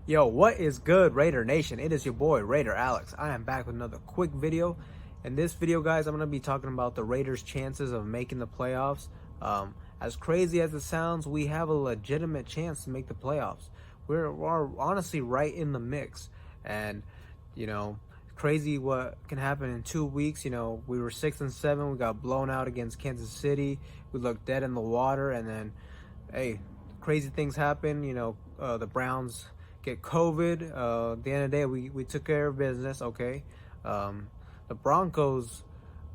Yo, what is good, Raider Nation? It is your boy, Raider Alex. I am back with another quick video. In this video, guys, I'm going to be talking about the Raiders' chances of making the playoffs. As crazy as it sounds, we have a legitimate chance to make the playoffs. We're honestly right in the mix. And, crazy what can happen in 2 weeks. We were 6-7. We got blown out against Kansas City. We looked dead in the water. And then, hey, crazy things happen. The Browns get COVID. At the end of the day, we took care of business. Okay. The Broncos,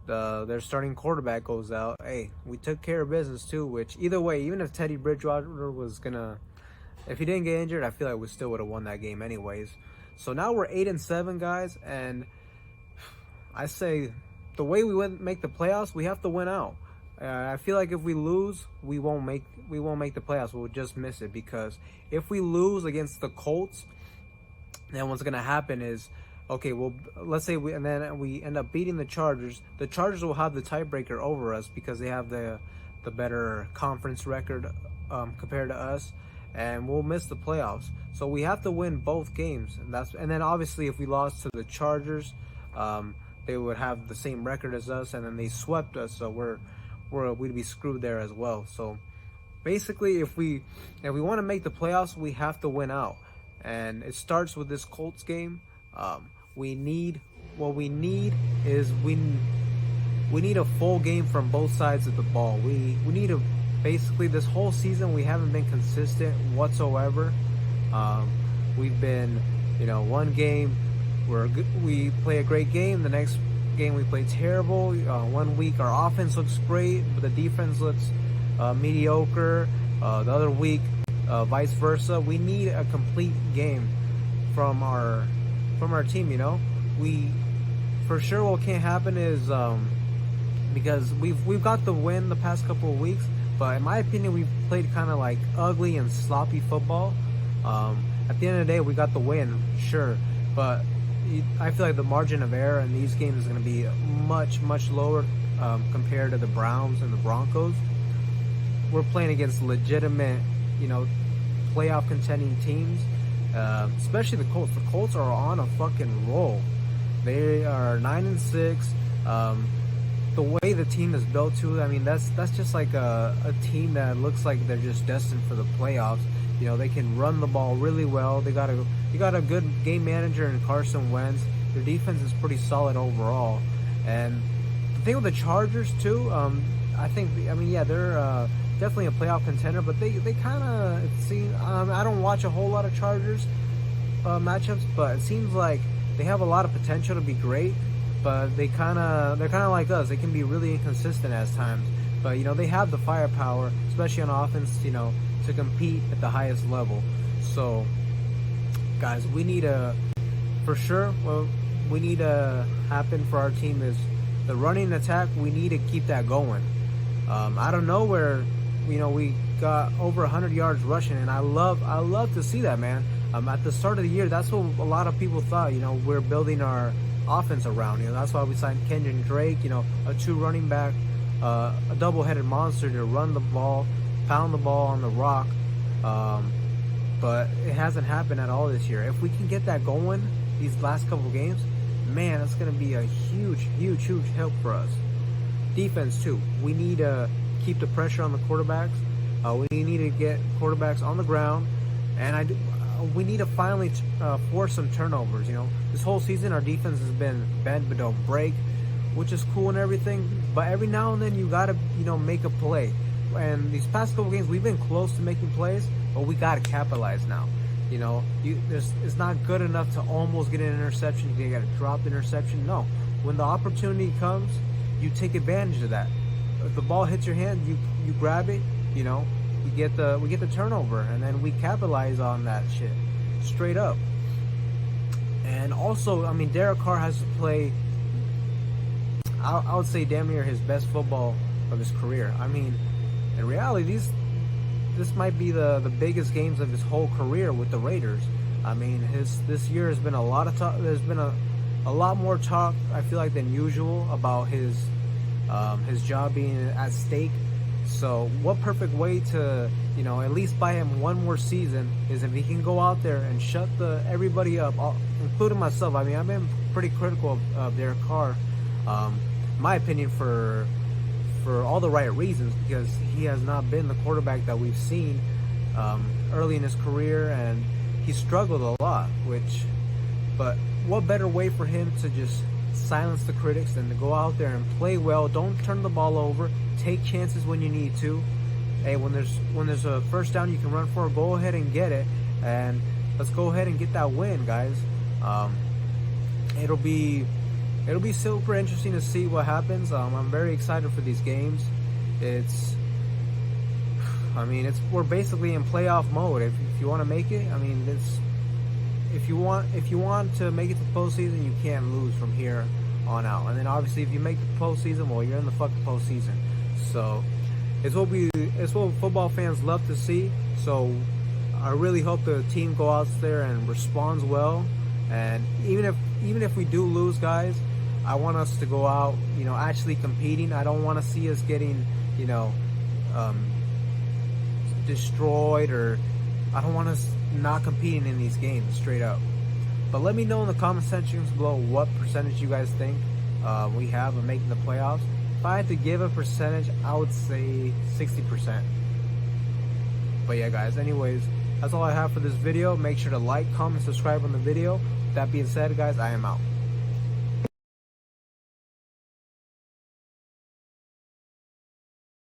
their starting quarterback goes out. Hey, we took care of business too. Which either way, even if Teddy Bridgewater if he didn't get injured, I feel like we still would have won that game anyways. So now we're 8-7, guys, and I say the way we make the playoffs, we have to win out. I feel like if we lose, we won't make the playoffs. We'll just miss it, because if we lose against the Colts, then what's gonna happen is, okay, well, let's say we end up beating the Chargers. The Chargers will have the tiebreaker over us because they have the better conference record compared to us, and we'll miss the playoffs. So we have to win both games, and then obviously if we lost to the Chargers, they would have the same record as us, and then they swept us. So we'd be screwed there as well. So basically, if we want to make the playoffs, we have to win out, and it starts with this Colts game. We need a full game from both sides of the ball. We need to basically, this whole season we haven't been consistent whatsoever. We've been, one game we play a great game, the next game we play terrible. 1 week our offense looks great, but the defense looks mediocre. The other week, vice versa. We need a complete game from our team. We for sure, what can't happen is because we've got the win the past couple of weeks, but in my opinion, we've played kind of like ugly and sloppy football. At the end of the day, we got the win, sure, but I feel like the margin of error in these games is going to be much, much lower compared to the Browns and the Broncos. We're playing against legitimate, playoff contending teams, especially the Colts. The Colts are on a fucking roll. They are 9-6. The way the team is built too, I mean, that's just like a team that looks like they're just destined for the playoffs. They can run the ball really well. They got a good game manager in Carson Wentz. Their defense is pretty solid overall. And the thing with the Chargers too, they're definitely a playoff contender, but they kind of seem. I don't watch a whole lot of Chargers matchups, but it seems like they have a lot of potential to be great. But they're kind of like us. They can be really inconsistent at times. But they have the firepower, especially on offense, to compete at the highest level. So, guys, we need for sure. What we need to happen for our team is the running attack. We need to keep that going. I don't know where, we got over 100 yards rushing, and I love to see that, man. At the start of the year, that's what a lot of people thought. We're building our offense around. That's why we signed Kenyon Drake. A true running back, a double-headed monster to run the ball, pound the ball on the rock. But it hasn't happened at all this year. If we can get that going these last couple games, man, that's going to be a huge help for us. Defense too. We need to keep the pressure on the quarterbacks. We need to get quarterbacks on the ground, and we need to finally force some turnovers. This whole season our defense has been bend but don't break, which is cool and everything. But every now and then you gotta make a play. And these past couple games we've been close to making plays, but we gotta capitalize now. It's not good enough to almost get an interception. You gotta drop the interception. No, when the opportunity comes, you take advantage of that. If the ball hits your hand, you grab it. We get the turnover, and then we capitalize on that shit straight up. And also, Derek Carr has to play, I would say, damn near his best football of his career. In reality, this might be the biggest games of his whole career with the Raiders. This year has been a lot of talk. There's been a lot more talk, I feel like, than usual about his job being at stake. So what perfect way to you know, at least buy him one more season is if he can go out there and shut everybody up, including myself. I mean, I've been pretty critical of Derek Carr, my opinion, for all the right reasons, because he has not been the quarterback that we've seen early in his career, and he struggled a lot. But what better way for him to just silence the critics than to go out there and play well? Don't turn the ball over. Take chances when you need to. Hey, when there's a first down you can run for, go ahead and get it, and let's go ahead and get that win, guys. It'll be super interesting to see what happens. I'm very excited for these games. We're basically in playoff mode. If you want to make it, I mean, if you want to make it to the postseason, you can't lose from here on out. And then obviously, if you make the postseason, well, you're in the fucking postseason. So it's what football fans love to see. So I really hope the team go out there and responds well. And even if we do lose, guys, I want us to go out, you know, actually competing. I don't want to see us getting, you know, destroyed, or I don't want us not competing in these games straight up. But let me know in the comment sections below what percentage you guys think we have of making the playoffs. If I had to give a percentage, I would say 60%. But yeah, guys, anyways, that's all I have for this video. Make sure to like, comment, subscribe on the video. That being said, guys, I am out.